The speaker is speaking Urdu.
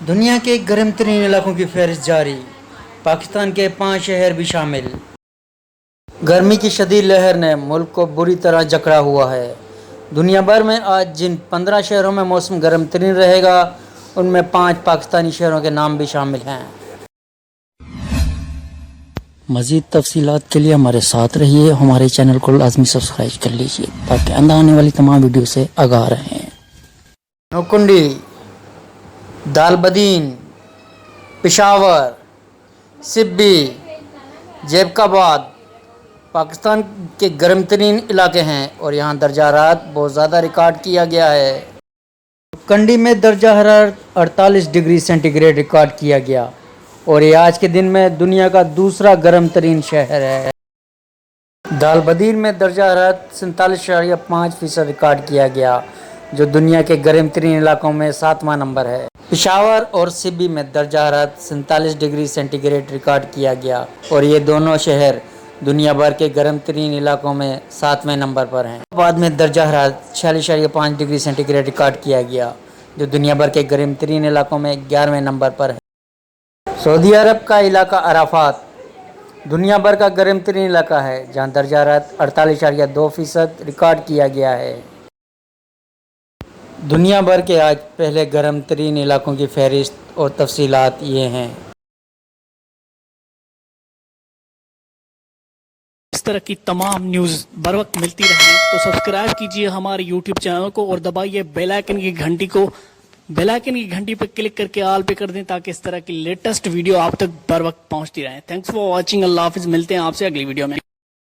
دنیا کے گرم ترین علاقوں کی فہرست جاری، پاکستان کے 5 شہر بھی شامل۔ گرمی کی شدید لہر نے ملک کو بری طرح جکڑا ہوا ہے۔ دنیا بھر میں آج جن 15 شہروں میں موسم گرم ترین رہے گا، ان میں 5 پاکستانی شہروں کے نام بھی شامل ہیں۔ مزید تفصیلات کے لیے ہمارے ساتھ رہیے، ہمارے چینل کو لازمی سبسکرائب کر لیجیے تاکہ آئندہ آنے والی تمام ویڈیو سے آگاہ رہیں۔ نوکنڈی، دالبدین، پشاور، سبی، جیب آباد پاکستان کے گرم ترین علاقے ہیں اور یہاں درجہ حرارت بہت زیادہ ریکارڈ کیا گیا ہے۔ کنڈی میں درجہ حرارت 48 ڈگری سینٹی گریڈ ریکارڈ کیا گیا اور یہ آج کے دن میں دنیا کا دوسرا گرم ترین شہر ہے۔ دالبدین میں درجہ حرارت 47.5% ریکارڈ کیا گیا جو دنیا کے گرم ترین علاقوں میں 7واں نمبر ہے۔ پشاور اور سبی میں درجہ حرارت 47 ڈگری سینٹی گریڈ ریکارڈ کیا گیا اور یہ دونوں شہر دنیا بھر کے گرم ترین علاقوں میں 7ویں نمبر پر ہیں۔ بعد میں درجہ حرارت 46.5 ڈگری سینٹی گریڈ ریکارڈ کیا گیا جو دنیا بھر کے گرم ترین علاقوں میں 11ویں نمبر پر ہے۔ سعودی عرب کا علاقہ عرفات دنیا بھر کا گرم ترین علاقہ ہے جہاں درجہ حرارت 48.2% ریکارڈ کیا گیا ہے۔ دنیا بھر کے آج پہلے گرم ترین علاقوں کی فہرست اور تفصیلات یہ ہیں۔ اس طرح کی تمام نیوز بر وقت ملتی رہے تو سبسکرائب کیجیے ہمارے یوٹیوب چینل کو اور دبائیے بیل آئیکن کی گھنٹی کو، بیل آئیکن کی گھنٹی پہ کلک کر کے آل پہ کر دیں تاکہ اس طرح کی لیٹسٹ ویڈیو آپ تک بر وقت پہنچتی رہے۔ تھینکس فار واچنگ، اللہ حافظ، ملتے ہیں آپ سے اگلی ویڈیو میں۔